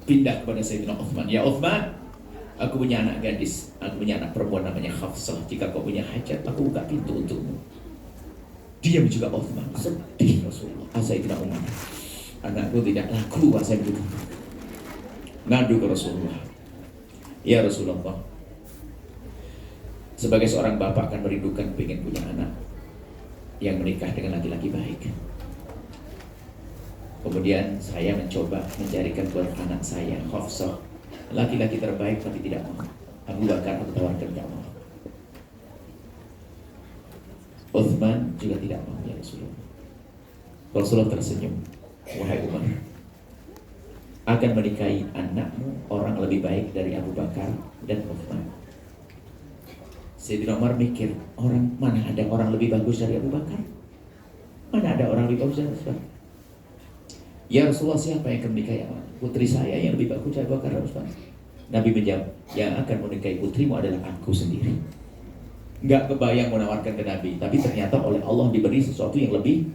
pindah kepada Sayyidina Uthman. Ya Uthman, aku punya anak gadis, aku punya anak perempuan namanya Hafsah. Jika kau punya hajat, aku buka pintu untukmu. Diam juga Uthman. Sedih Rasulullah. Sayyidina Umar, anakku tidak laku saya begitu. Ngadu ke Rasulullah. Ya Rasulullah, sebagai seorang bapak akan merindukan pengen punya anak yang menikah dengan laki-laki baik. Kemudian saya mencoba mencarikan buat anak saya Hafsah laki-laki terbaik, tapi tidak mau. Abu Bakar aku tawarkan, tidak mau. Uthman juga tidak mau. Ya Rasulullah. Rasulullah tersenyum. Wahai Umar, akan menikahi anakmu orang lebih baik dari Abu Bakar dan Uthman. Sayyidina Umar mikir, mana ada orang lebih bagus dari Abu Bakar? Mana ada orang lebih bagus dari Abu Bakar? Ya Rasulullah, siapa yang akan menikahi putri saya yang lebih bagus dari Abu Bakar dan Uthman? Nabi menjawab, yang akan menikahi putrimu adalah aku sendiri. Nggak kebayang menawarkan ke Nabi, tapi ternyata oleh Allah diberi sesuatu yang lebih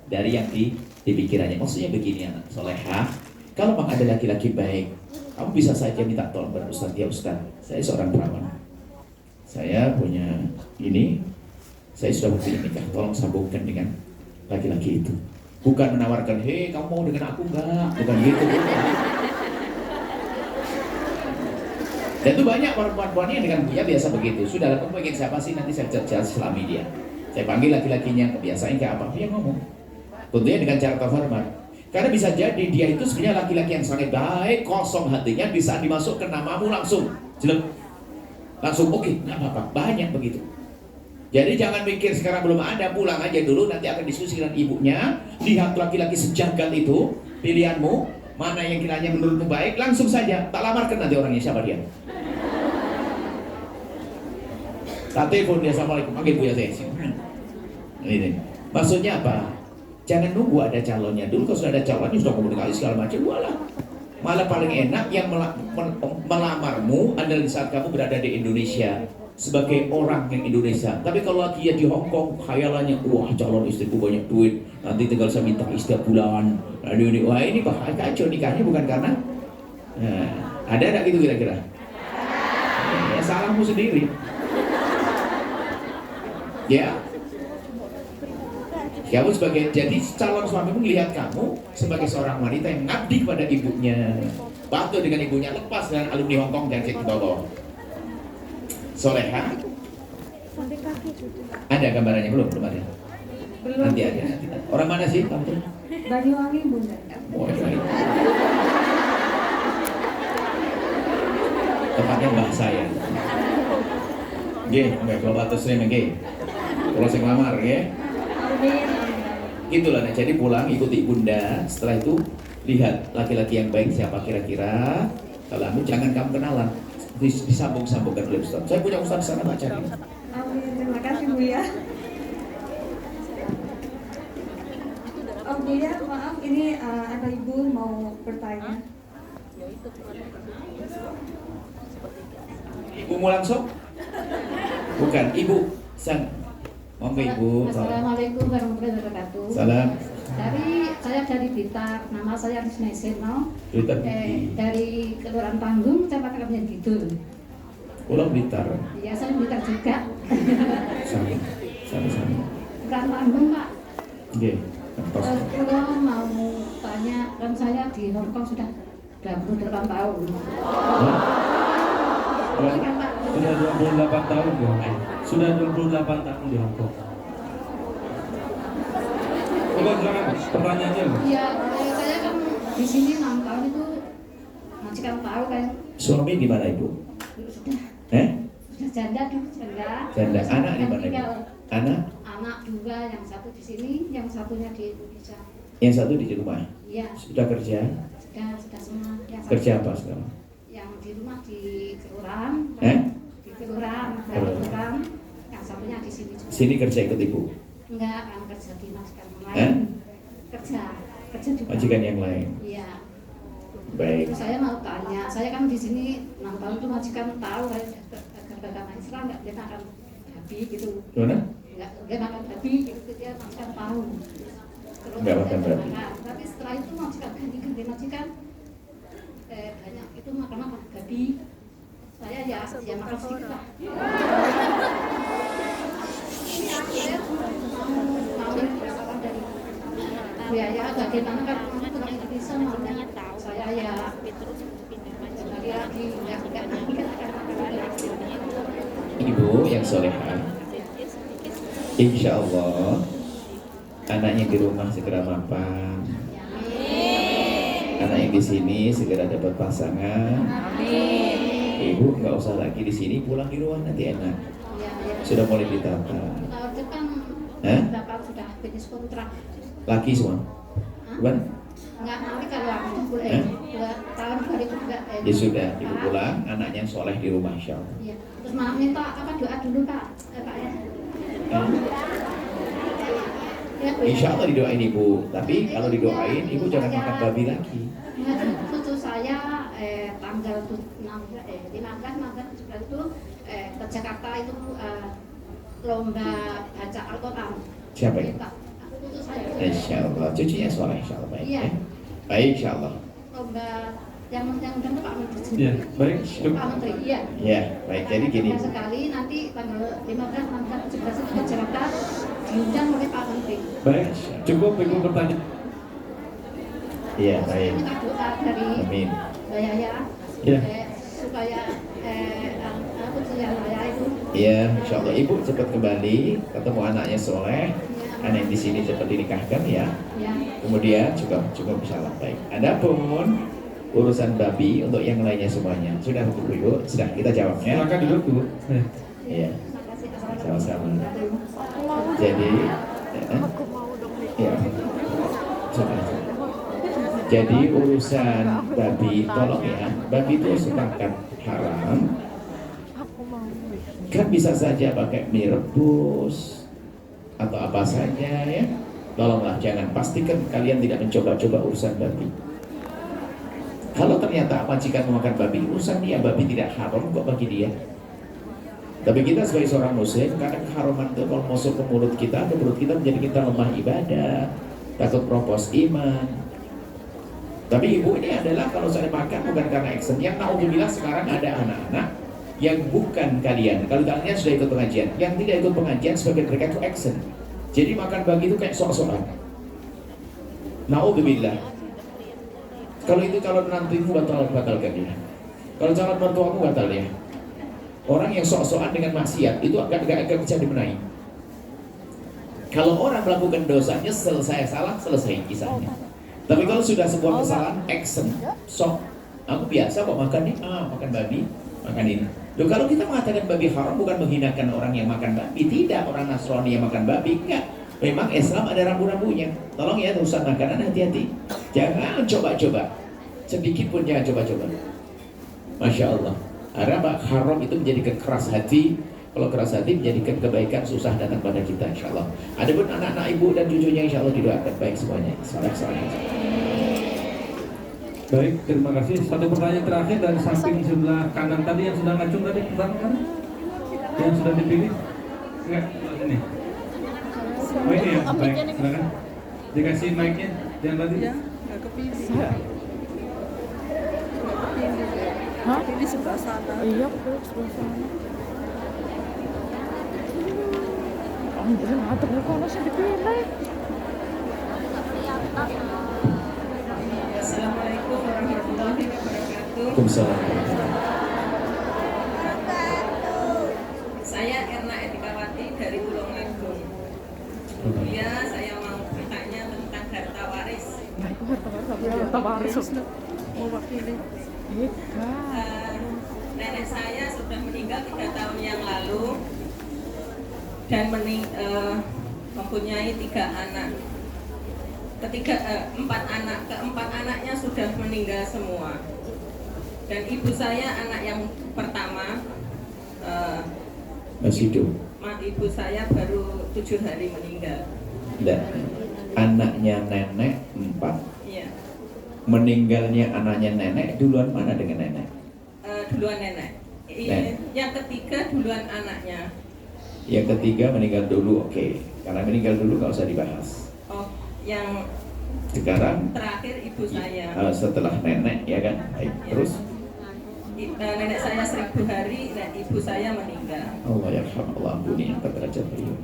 dari yang di pikirannya. Maksudnya begini, anak soleha, kalau memang ada laki-laki baik, kamu bisa saja minta tolong pada Ustaz. Ya Ustaz, saya seorang perawan, saya punya ini, saya sudah waktunya nikah, tolong sambungkan dengan laki-laki itu. Bukan menawarkan, hei kamu mau dengan aku enggak? Bukan gitu. Dan itu banyak perempuan-perempuan yang dengan punya biasa begitu. Sudah, kamu pengen siapa sih? Nanti saya cari selami dia. Saya panggil laki-lakinya, kebiasaan kayak apa? Dia ngomong. Tentunya dengan cara terhormat. Karena bisa jadi dia itu sebenarnya laki-laki yang sangat baik, kosong hatinya, bisa dimasukkan namamu langsung. Jelek. Langsung oke, nggak apa-apa. Banyak begitu. Jadi jangan mikir sekarang belum ada, pulang aja dulu, nanti akan diskusi dengan ibunya. Lihat laki-laki sejagat itu, pilihanmu, mana yang kiranya menurutmu baik, langsung saja. Tak lamarkan nanti orangnya, siapa dia. Tak telepon dia, assalamualaikum, panggil Buya saya. Ini. Maksudnya apa? Jangan nunggu ada calonnya dulu, kalau sudah ada calonnya, sudah komunikasi segala macam, walah. Malah paling enak yang melamarmu adalah di saat kamu berada di Indonesia sebagai orang yang Indonesia. Tapi kalau lagi ya di Hong Kong, khayalannya, wah calon istriku banyak duit, nanti tinggal saya minta setiap bulan. Aduh ini, wah ini kacau nikahnya bukan karena ada enggak gitu kira-kira? Ya salahmu sendiri. Ya. Kamu sebagai, jadi calon suamimu melihat kamu sebagai seorang wanita yang ngabdi kepada ibunya, patuh dengan ibunya, lepas dengan alumni Hong Kong dan kita bawa. Soleha. Ada gambarannya belum? Belum ada. Belum. Nanti ada. Orang mana sih kamu? Banyuwangi, Bunda. Oh, tempatnya mbah saya. Nggih, kalau batas saya nggih. Kalau saya ngelamar nggih. Itulah, nah, jadi pulang ikuti Bunda. Setelah itu lihat laki-laki yang baik siapa kira-kira. Kalau jangan kamu kenalan, disambung-sambungkan oleh Ustaz. Saya punya Ustaz sana, tak cari. Amin, terima kasih Bu ya. Oh Bu ya, maaf ini ada ibu mau bertanya. Ibumu langsung? Bukan, ibu. Monggo Ibu. Assalamualaikum warahmatullahi wabarakatuh. Salam. Saya dari Blitar, nama saya Risma Seno. Blitar. Dari Kelurahan Panggung, Kecamatan Kabupaten Kidul. Pulau Blitar. Iya, saya Blitar juga. Sama. Kelurahan Panggung, Pak. Oke. Kalau mau tanya, kan saya di Hong Kong sudah 28 tahun. Sudah 28 tahun di Hong Kong. Sudah 28 tahun di Hong Kong. Coba silakan pertanyaannya. Iya, saya kan di sini 6 tahun itu majikan tahu kan. Suami di mana Ibu? Sudah. Sudah janda dulu, janda. Janda. Anak di mana Ibu? Anak? Anak 2, yang satu di sini, yang satunya di Indonesia. Yang satu di rumah. Iya. Sudah kerja? Sudah semua. Yang kerja apa sekarang? Yang di rumah di kelurahan. Di kelurahan, yang satunya di sini juga. Sini kerja ikut Ibu? Enggak, kan kerja di majikan lain. Kerja di majikan yang lain. Iya. Baik. Terus saya mau tanya, saya kan di sini 6 tahun itu majikan tahu saya agama Islam nggak boleh makan babi gitu. Gimana? Nggak boleh makan babi gitu, dia majikan tahu. Nggak makan babi. Tapi setelah itu majikan ganti majikan itu makan apa? Babi. Saya ya makan sedikit lah. Mau berapa dari biaya bagaimana kan tidak bisa makanya saya ya lagi nggak Ibu yang solehah, insya Allah anaknya di rumah segera mapan, anak yang di sini segera dapat pasangan. Ibu nggak usah lagi di sini, pulang di rumah nanti enak. Sudah mulai ditata. Kalau itu kan bapak sudah finish kontrak. Laki semua, bukan? Enggak, nanti kalau aku boleh 2 tahun baru itu enggak. Ya sudah, ibu pulang, anaknya yang soleh di rumah insya Allah. Iya. Terus malam minta apa doa dulu Pak, Pak ya. Ya, Bu. Insya Allah didoain ibu, tapi kalau didoain ibu jangan makan babi lagi. Ya, cucu saya tanggal 15 itu ke Jakarta itu lomba baca Al-Quran. Siapa itu? Cucu saya. Insya Allah, cucunya soleh insya Allah baik. Iya. Ya. Baik insya Allah. Lomba yang udah Pak Menteri. Ya, baik. Pak Menteri, iya. Ya, baik. Jadi gini. Sekali nanti tanggal 15, 16, 17 itu ke Jakarta diundang oleh Pak Menteri. Baik, cukup ibu pertanyaan. Iya, baik. Minta doa dari Amin. Mbak Yaya Ya. supaya putrinya saya itu Iya, insya Allah ibu cepat kembali, ketemu anaknya soleh, anak yang di sini cepat dinikahkan ya. ya Kemudian juga bisa lah baik. Adapun urusan babi untuk yang lainnya semuanya sudah cukup ibu, sudah kita jawabnya. Silakan duduk dulu. Iya, makasih sama-sama. Jadi, ya, coba. Jadi urusan babi, tolong ya, babi itu sepakat haram. Kan bisa saja pakai mie rebus atau apa saja ya. Tolonglah jangan, pastikan kalian tidak mencoba-coba urusan babi. Kalau ternyata majikan memakan babi, urusan dia, babi tidak haram kok bagi dia. Tapi kita sebagai seorang muslim, kadang keharaman itu kalau masuk ke mulut kita menjadi kita lemah ibadah, takut propos iman. Tapi ibu ini adalah kalau saya makan bukan karena action. Yang naudzubillah sekarang ada anak-anak yang bukan kalian. Kalau kalian sudah ikut pengajian, yang tidak ikut pengajian sebagai mereka itu action. Jadi makan bagi itu kayak sok-sokan. Naudzubillah. Kalau nantimu batalkan dia. Kalau calon mertuamu batal ya. Orang yang sok-sokan dengan maksiat itu agak bisa dimenai. Kalau orang melakukan dosa, nyesel saya salah, selesai kisahnya. Tapi kalau sudah sebuah kesalahan, action, sok, aku biasa kok makan nih, makan babi, makan ini. Loh, kalau kita mengatakan babi haram bukan menghinakan orang yang makan babi, tidak orang Nasrani yang makan babi, enggak. Memang Islam ada rambu-rambunya. Tolong ya urusan makanan hati-hati. Jangan coba-coba, sedikit pun jangan coba-coba. Masya Allah. Haram itu menjadikan keras hati. Kalau keras hati menjadikan kebaikan susah datang pada kita insya Allah. Adapun anak-anak ibu dan cucunya insya Allah didoakan baik semuanya. Salam-salam. Baik, terima kasih. Satu pertanyaan terakhir dari samping sebelah kanan tadi yang sudah ngacung tadi, kan? Yang sudah dipilih? Enggak, ini. Oh ini ya, baik, silakan. Dikasih mic-nya, yang tadi. Ya, nggak kepilih. Hah? Ini sebelah sana. Iya, sebelah sana. Bener ngadep nih kalau sih dipilih. Assalamualaikum warahmatullahi wabarakatuh. Waalaikumsalam. Saya Erna Etikawati dari Tulungagung. Ya, saya mau bertanya tentang harta waris. Nah, itu harta waris. Mau wakili. Nenek saya sudah meninggal 3 tahun yang lalu dan mempunyai 3 anak. Keempat anaknya sudah meninggal semua. Dan ibu saya anak yang pertama Masih hidup. ibu saya baru 7 hari meninggal. Dan anaknya nenek 4. Iya. Meninggalnya anaknya nenek duluan mana dengan nenek? Duluan nenek. Yang ketiga duluan anaknya. Yang ketiga meninggal dulu, oke. Karena meninggal dulu nggak usah dibahas. Oh, yang Sekarang terakhir ibu saya. setelah nenek ya kan. Baik. Ya. Terus nenek saya 1000 hari, dan ibu saya meninggal. Allah yarhamullah, ampuni angkat derajat beliau.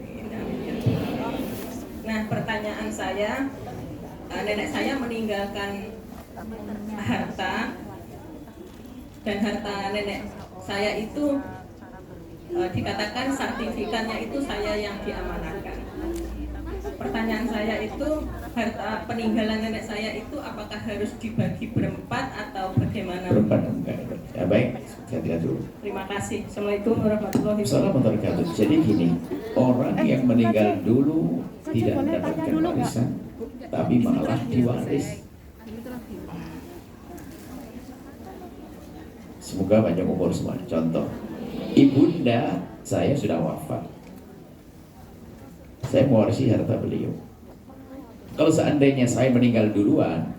Nah, pertanyaan saya, nenek saya meninggalkan harta, dan harta nenek saya itu dikatakan sertifikatnya itu saya yang diamanahkan. Pertanyaan saya itu, harta peninggalan nenek saya itu apakah harus dibagi berempat atau bagaimana? Berempat enggak. Ya, baik, saya tidak dulu. Terima kasih. Assalamualaikum warahmatullahi wabarakatuh. Assalamualaikum warahmatullahi wabarakatuh. Jadi gini, orang yang meninggal dulu tidak mendapatkan warisan, tapi malah diwaris. Semoga panjang umur semua. Contoh, ibunda saya sudah wafat. Saya mewarisi harta beliau. Kalau seandainya saya meninggal duluan,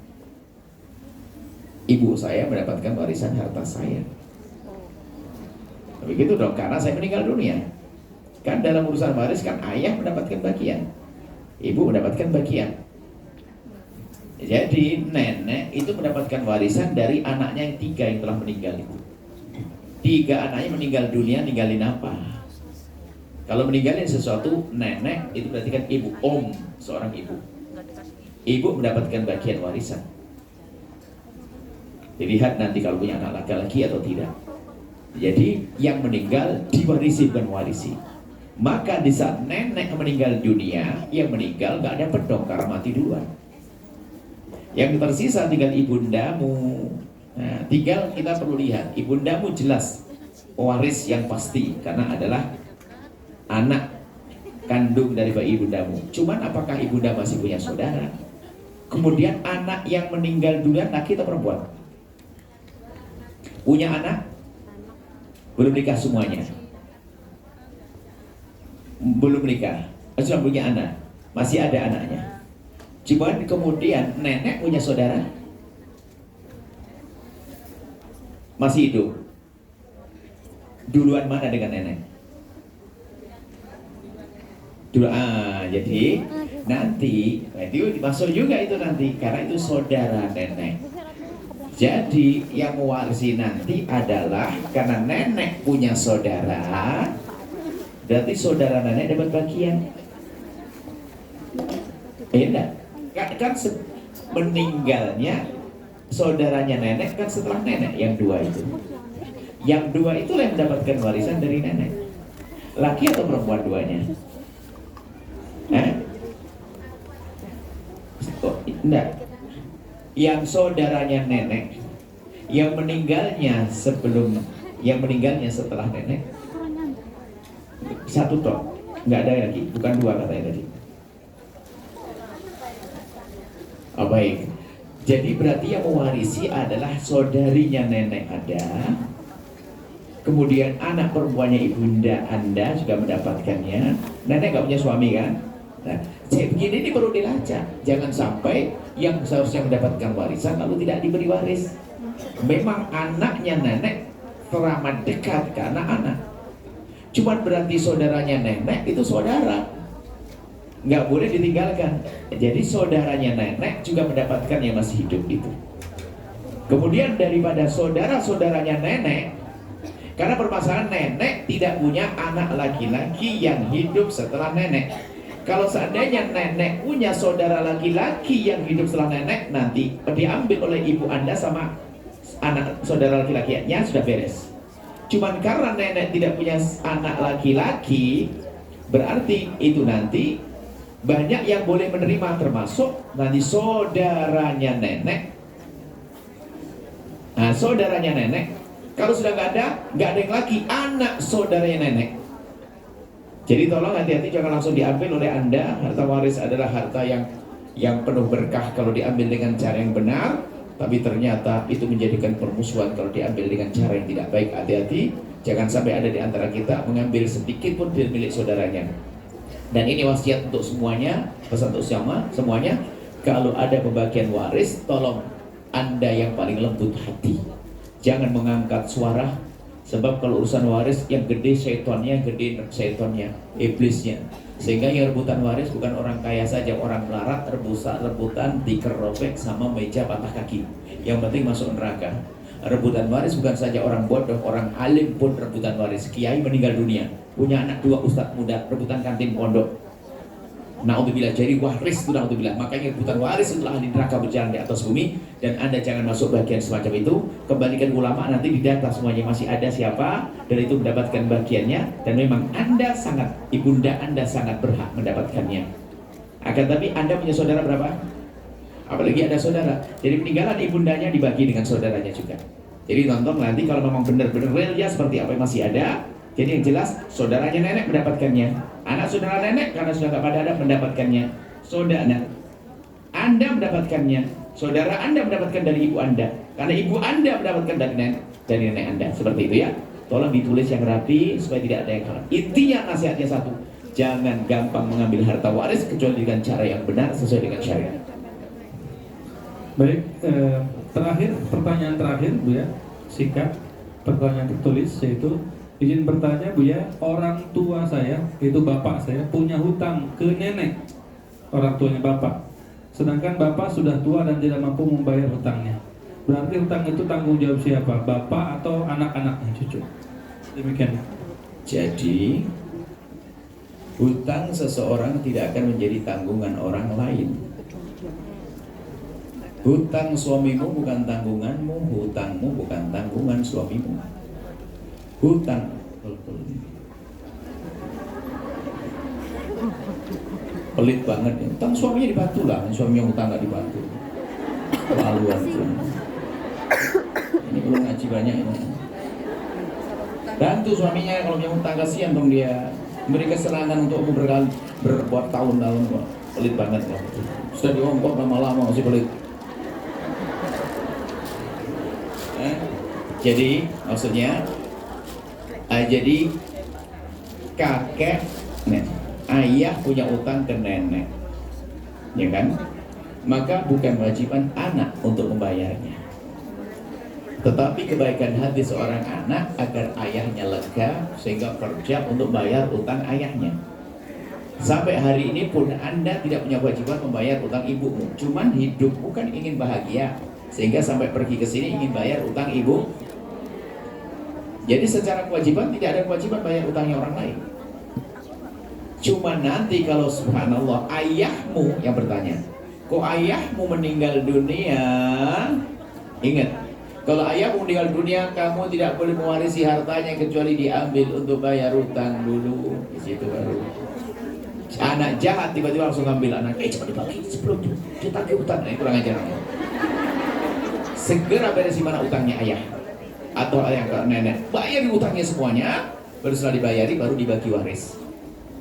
ibu saya mendapatkan warisan harta saya. Begitu dong, karena saya meninggal dunia. Kan dalam urusan waris kan ayah mendapatkan bagian, ibu mendapatkan bagian. Jadi nenek itu mendapatkan warisan dari anaknya yang 3 yang telah meninggal itu. 3 anaknya meninggal dunia, ninggalin apa? Kalau meninggalin sesuatu, nenek itu berarti kan ibu, seorang ibu. Ibu mendapatkan bagian warisan. Dilihat nanti kalau punya anak laki-laki atau tidak. Jadi yang meninggal diwarisi bukan warisi. Maka di saat nenek meninggal dunia, yang meninggal gak ada pedong karena mati duluan. Yang tersisa tinggal ibundamu. Nah, tinggal kita perlu lihat, ibundamu jelas waris yang pasti karena adalah anak kandung dari ibundamu. Cuman apakah ibunda masih punya saudara? Kemudian anak yang meninggal duluan laki atau perempuan? Punya anak? Belum nikah semuanya? Belum nikah, sudah punya anak, masih ada anaknya. Cuman kemudian nenek punya saudara? Masih hidup? Duluan mana dengan nenek? Jadi nanti itu masuk juga itu nanti karena itu saudara nenek. Jadi yang mewarisi nanti adalah karena nenek punya saudara, berarti saudara nenek dapat bagian. Enggak, kan meninggalnya saudaranya nenek kan setelah nenek yang 2 itu. Yang 2 itulah yang mendapatkan warisan dari nenek. Laki atau perempuan duanya? Enggak. Yang saudaranya nenek, yang meninggalnya setelah nenek, 1 toh, nggak ada lagi, bukan 2 katanya tadi. Oh, baik. Jadi berarti yang mewarisi adalah saudarinya nenek ada, kemudian anak perempuannya ibunda Anda juga mendapatkannya. Nenek nggak punya suami kan? Nah, begini ini perlu dilacak. Jangan sampai yang seharusnya mendapatkan warisan lalu tidak diberi waris. Memang anaknya nenek teramat dekat karena anak. Cuman berarti saudaranya nenek itu saudara, nggak boleh ditinggalkan. Jadi saudaranya nenek juga mendapatkan yang masih hidup itu. Kemudian daripada saudara-saudaranya nenek, karena permasalahan nenek tidak punya anak laki-laki yang hidup setelah nenek. Kalau seandainya nenek punya saudara laki-laki yang hidup setelah nenek, nanti diambil oleh ibu Anda sama anak saudara laki-lakinya sudah beres. Cuman karena nenek tidak punya anak laki-laki, berarti itu nanti banyak yang boleh menerima, termasuk nanti saudaranya nenek. Nah, saudaranya nenek, kalau sudah nggak ada yang lagi, anak saudaranya nenek. Jadi tolong hati-hati, jangan langsung diambil oleh Anda. Harta waris adalah harta yang penuh berkah kalau diambil dengan cara yang benar, tapi ternyata itu menjadikan permusuhan kalau diambil dengan cara yang tidak baik. Hati-hati, jangan sampai ada di antara kita mengambil sedikit pun dari milik saudaranya. Dan ini wasiat untuk semuanya, pesan untuk semuanya. Kalau ada pembagian waris, tolong Anda yang paling lembut hati, jangan mengangkat suara. Sebab kalau urusan waris yang gede syaitonnya, iblisnya. Sehingga yang rebutan waris bukan orang kaya saja, orang melarat, rebutan tikar robek sama meja patah kaki. Yang penting masuk neraka. Rebutan waris bukan saja orang bodoh, orang alim pun rebutan waris. Kiai meninggal dunia, punya anak 2 ustadz muda, rebutan kantin pondok. Naudzubillah, jadi waris itu naudzubillah. Makanya rebutan waris itulah ahli neraka berjalan di atas bumi. Dan Anda jangan masuk bagian semacam itu. Kembalikan ulama, nanti didata semuanya masih ada siapa, dan itu mendapatkan bagiannya. Dan memang Anda sangat, ibunda Anda sangat berhak mendapatkannya. Akan tapi Anda punya saudara berapa? Apalagi ada saudara, jadi peninggalan ibundanya dibagi dengan saudaranya juga. Jadi tonton nanti kalau memang benar-benar realnya seperti apa yang masih ada. Jadi yang jelas saudaranya nenek mendapatkannya, anak saudara nenek karena sudah tak pada ada mendapatkannya, saudara Anda mendapatkannya, saudara Anda mendapatkan dari ibu Anda, karena ibu Anda mendapatkan dari nenek Anda. Seperti itu ya. Tolong ditulis yang rapi supaya tidak ada yang kalah. Intinya nasihatnya satu, jangan gampang mengambil harta waris kecuali dengan cara yang benar sesuai dengan syariat. Baik, terakhir, pertanyaan terakhir Bu ya, singkat, pertanyaan tertulis, yaitu izin bertanya Bu ya, orang tua saya, itu bapak saya, punya hutang ke nenek, orang tuanya bapak. Sedangkan bapak sudah tua dan tidak mampu membayar hutangnya. Berarti hutang itu tanggung jawab siapa? Bapak atau anak-anaknya, cucu? Demikian. Jadi hutang seseorang tidak akan menjadi tanggungan orang lain. Hutang suamimu bukan tanggunganmu, hutangmu bukan tanggungan suamimu. Hutang pelit banget ya. Hutang suaminya dibantu lah, suami yang hutang nggak dibantu. Kewaluan tuh. Ini belum ngaji banyak ini. Bantu suaminya kalau punya hutang, kasihan dong dia. Beri kesenangan untuk berbuat tahun-tahun kok. Pelit banget lah. Sudah diongkok lama-lama masih pelit. Jadi maksudnya jadi kakek, ayah punya utang ke nenek, ya kan? Maka bukan kewajiban anak untuk membayarnya. Tetapi kebaikan hati seorang anak agar ayahnya lega sehingga kerja untuk bayar utang ayahnya. Sampai hari ini pun Anda tidak punya kewajiban membayar utang ibumu. Cuman hidupmu kan ingin bahagia, sehingga sampai pergi ke sini ingin bayar utang ibu. Jadi secara kewajiban tidak ada kewajiban bayar utangnya orang lain. Cuma nanti kalau subhanallah ayahmu yang bertanya, kok ayahmu meninggal dunia? Ingat, kalau ayahmu meninggal dunia, kamu tidak boleh mewarisi hartanya kecuali diambil untuk bayar utang dulu. Di situ baru. Anak jahat tiba-tiba langsung ambil anak, cepat dibagi sebelum ditagih utang. Nah, kurang ajar. Segera beresi mana utangnya ayah atau ayah ke nenek, bayari utangnya semuanya, baru setelah dibayari baru dibagi waris.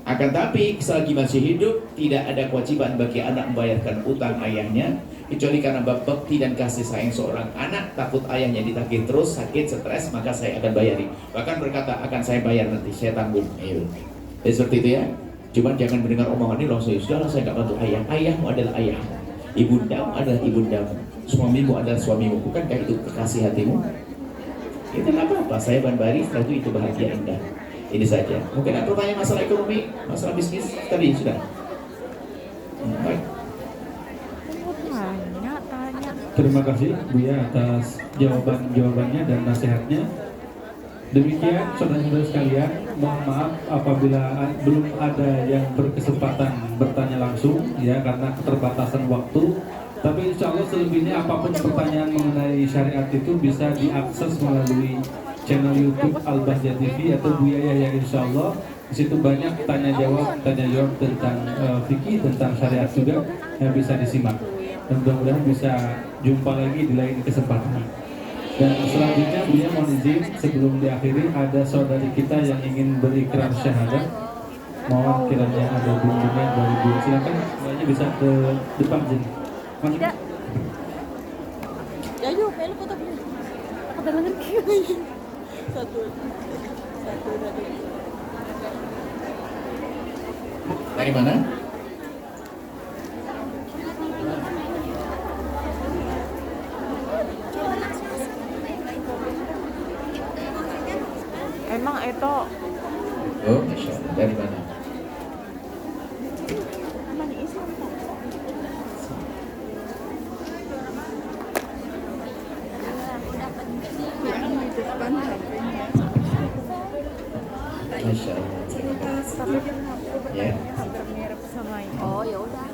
Akan tapi selagi masih hidup tidak ada kewajiban bagi anak membayarkan utang ayahnya, kecuali karena bakti dan kasih sayang seorang anak, takut ayahnya ditagih terus sakit stres, maka saya akan bayari. Bahkan berkata akan saya bayar nanti, saya tanggung. Ayo. Seperti itu ya. Cuman jangan mendengar omongan ini langsung sudahlah saya nggak bantu ayah. Ayahmu adalah ayahmu, ibundamu adalah ibundamu, suamimu adalah suamimu. Bukankah itu kekasih hatimu? Itu nggak apa-apa, saya banbari setelah itu bahagia indah. Ini saja. Mungkin ada pertanyaan masalah ekonomi, masalah bisnis tadi sudah. Baik. Terima kasih Buya atas jawabannya dan nasihatnya. Demikian saudara-saudara sekalian, mohon maaf apabila belum ada yang berkesempatan bertanya langsung ya karena keterbatasan waktu. Tapi insya Allah selebihnya apapun pertanyaan mengenai syariat itu bisa diakses melalui channel YouTube Al-Bahjah TV atau Buya Yahya, insya Allah di situ banyak tanya jawab tentang fikih, tentang syariat juga yang bisa disimak. Dan mudah-mudahan bisa jumpa lagi di lain kesempatan. Dan selanjutnya Buya mohon izin sebelum diakhiri ada saudari kita yang ingin berikrar syahadat. Mohon kiranya ada bimbingan dari Buya. Silakan semuanya bisa ke depan sini. Tidak. Ya yuk, kayak lu foto dulu. Aku dengerin satu dari. Dari mana? Emang itu Oh, Masya Allah. Dari mana? Islam, Pak. Masya Allah. cerita sedikit. Ya. Oh ya udah.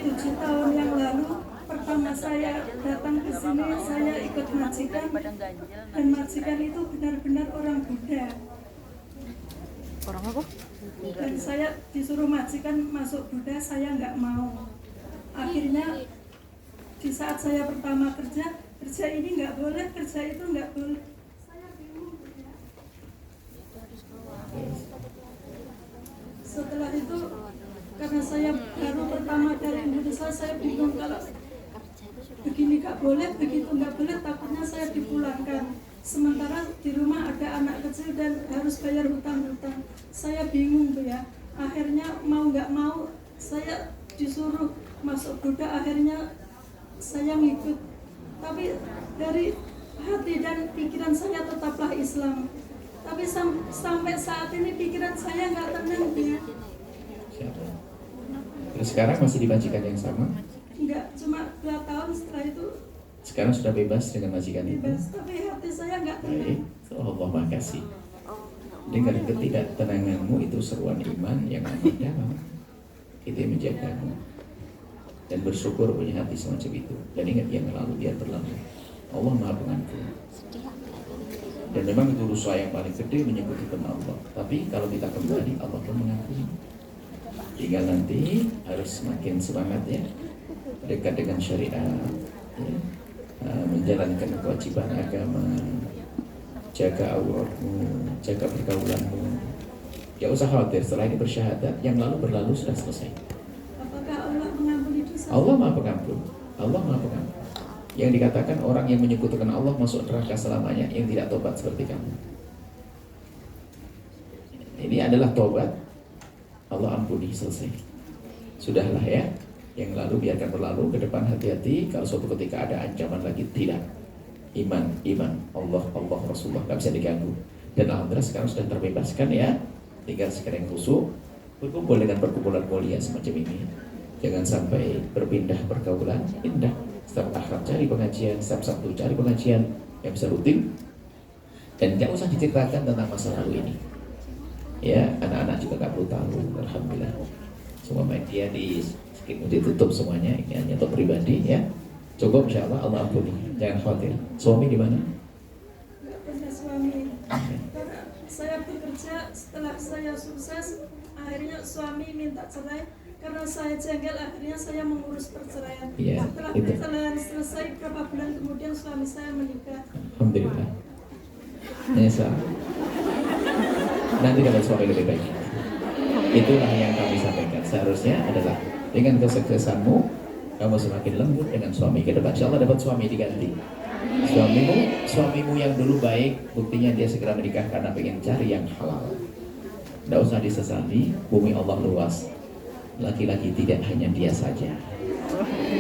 7 tahun yang lalu pertama saya datang ke sini, saya ikut majikan, dan majikan itu benar-benar orang Buddha. Orang apa? Dan saya disuruh majikan masuk Buddha, saya nggak mau. Akhirnya di saat saya pertama kerja ini nggak boleh, kerja itu nggak boleh. Saya bingung ya. Setelah itu, karena saya baru pertama dari Indonesia, saya bingung kalau begini nggak boleh, begitu nggak boleh, takutnya saya dipulangkan. Sementara di rumah ada anak kecil dan harus bayar hutang-hutang. Saya bingung tuh ya. Akhirnya mau nggak mau saya disuruh masuk Buddha. Akhirnya saya ngikut. Tapi dari hati dan pikiran saya tetaplah Islam. Tapi sampai saat ini pikiran saya nggak tenang ya. Siapa? Terus sekarang masih di majikan yang sama? Enggak, cuma 2 tahun setelah itu Sekarang sudah bebas dengan majikan itu? bebas. Tapi hati saya nggak tenang. Baik, Allah makasih. Dengan ketidaktenanganmu itu seruan iman yang amat dalam. Itu yang menjagamu. Dan bersyukur punya hati semacam itu. Dan ingat yang lalu biar berlalu. Allah Maha Pengampun. Dan memang itu dosa yang paling gede menyekutukan Allah. Tapi kalau kita kembali, Allah pun mengampuni. Tinggal nanti harus semakin semangat ya, dekat dengan syariat, ya. Menjalankan kewajiban agama, jaga auratmu, jaga pergaulanmu. Ya usah khawatir, setelah ini bersyahadat, yang lalu berlalu sudah selesai. Apakah Allah mengampuni dosa? Allah Maha Pengampun. Allah Maha Pengampun. Yang dikatakan orang yang menyekutukan Allah masuk neraka selamanya, yang tidak tobat seperti kamu. Ini adalah tobat, Allah ampuni, selesai. Sudahlah ya. Yang lalu biarkan berlalu, ke depan hati-hati. Kalau suatu ketika ada ancaman lagi, tidak. Iman, Allah, Rasulullah, gak bisa diganggu. Dan alhamdulillah sekarang sudah terbebaskan ya. Tinggal sekarang khusyuk, berkumpul dengan perkumpulan mulia semacam ini. Jangan sampai berpindah pergaulan, indah. Setiap akhirat cari pengajian, setiap Sabtu cari pengajian yang bisa rutin. Dan gak usah diceritakan tentang masa lalu ini. Ya, anak-anak juga gak perlu tahu, alhamdulillah. Semua media ditutup semuanya, ini hanya untuk pribadi ya. Cukup insya Allah, Allah ampuni, jangan khawatir. Suami di mana? Nggak punya suami. Karena saya bekerja, setelah saya sukses, akhirnya suami minta cerai. Karena saya jengkel, akhirnya saya mengurus perceraian. Iya, Setelah itu. perceraian selesai, beberapa bulan kemudian suami saya menikah. Alhamdulillah. Nyesal. Nanti dapat suami lebih baik. Itulah yang kami sampaikan. Seharusnya adalah dengan kesuksesanmu, kamu semakin lembut dengan suami. Ke depan insya Allah dapat suami diganti. Suamimu yang dulu baik, buktinya dia segera menikah karena pengen cari yang halal. Tidak usah disesali, bumi Allah luas. Laki-laki tidak hanya dia saja,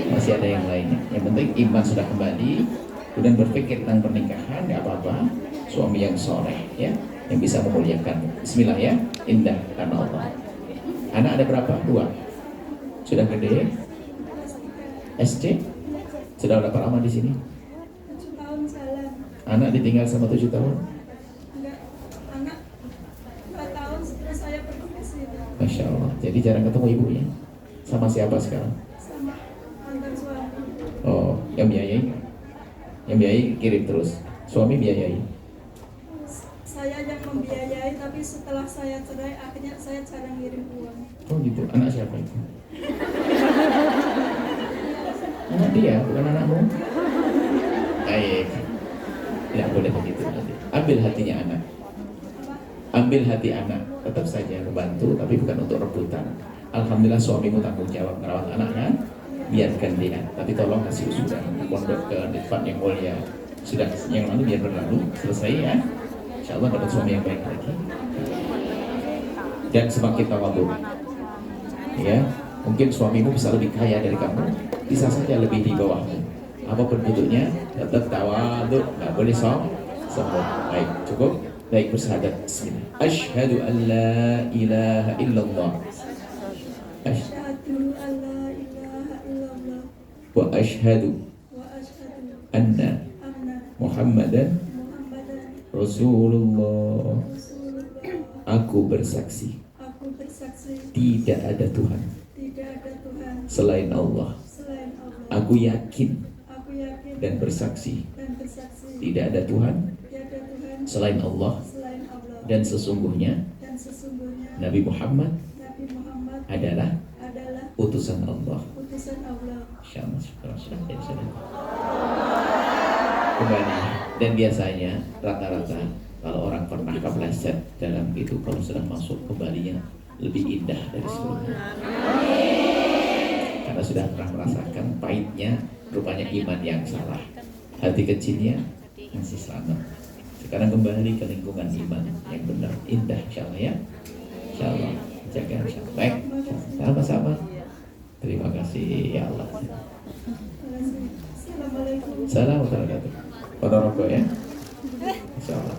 masih ada yang lainnya. Yang penting iman sudah kembali, kemudian berpikir tentang pernikahan, nggak apa-apa. Suami yang soleh, ya, yang bisa memuliakanmu. Bismillah ya, indah karena Allah. Anak ada berapa? 2. Sudah gede? SD? Sudah berapa lama di sini? 7 tahun jalan. Anak ditinggal sama 7 tahun? Enggak, anak 2 tahun setelah saya pergi ke sini. Masya Allah. Jadi jarang ketemu ibunya. Sama siapa sekarang? Sama mantan suami. Oh, yang biayai? Yang biayai kirim terus. Suami biayai. Saya yang membiayai, tapi setelah saya cerai, akhirnya saya jarang ngirim uang. Oh gitu. Anak siapa itu? Anak dia, bukan anakmu. Baik. Tidak boleh begitu nanti. Ambil hatinya anak. Ambil hati anak. Tetap saja membantu, tapi bukan untuk rebutan. Alhamdulillah suamimu tanggung jawab merawat anak kan? Biarkan dia. Tapi tolong kasih usulan pondok ke depan yang mulia. Sudah yang lalu biar berlalu, selesai ya. Insya Allah dapat suami yang baik lagi. Dan semakin tawadhu. Ya, mungkin suamimu bisa lebih kaya dari kamu, bisa saja lebih di bawahmu. Apapun bentuknya, tetap tawadhu, nggak boleh sombong. Baik, cukup. Baik, bersyahadat. Bismillah. Asyhadu an la ilaha illallah. Asyhadu an la ilaha illallah Wa asyhadu wa asyhadu anna anna Muhammadan Muhammadan Rasulullah, aku bersaksi Aku bersaksi tidak ada Tuhan tidak ada Tuhan selain Allah. selain Allah. Aku yakin Aku yakin dan bersaksi dan bersaksi tidak ada Tuhan tidak ada Tuhan selain Allah, selain Allah. dan sesungguhnya Dan sesungguhnya Nabi Muhammad Nabi Muhammad adalah adalah utusan Allah. utusan Allah. Insyaallah sudah jadi saudara. Kembali, dan biasanya rata-rata kalau orang pernah kepleset dalam itu, kalau sudah masuk kembalinya lebih indah dari sebelumnya, karena sudah pernah merasakan pahitnya rupanya iman yang salah, hati kecilnya masih selamat. Sekarang kembali ke lingkungan iman yang benar, indah, insyaallah ya. Insyaallah, jaga insyaallah. Baik, sama-sama. Terima kasih ya Allah. Assalamualaikum. Salam warahmatullahi wabarakatuh. Pada rokok ya. Insyaallah.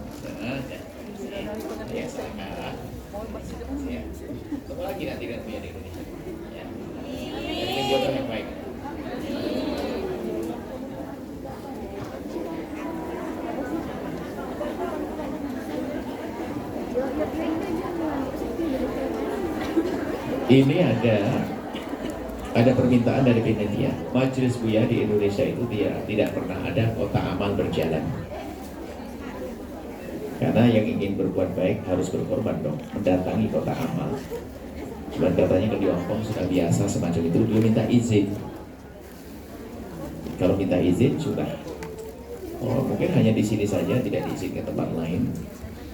Ya, silakan. Ya. Ketemu lagi nanti kan di Indonesia. Ya. Ini jodoh yang baik. Ini ada permintaan dari panitia. Majelis Buya di Indonesia itu dia tidak pernah ada kota amal berjalan. Karena yang ingin berbuat baik harus berkorban dong, mendatangi kota amal. Cuman katanya kalau di Hongkong sudah biasa semacam itu, dia minta izin. Kalau minta izin sudah. Oh, mungkin hanya di sini saja, tidak diizinkan ke tempat lain.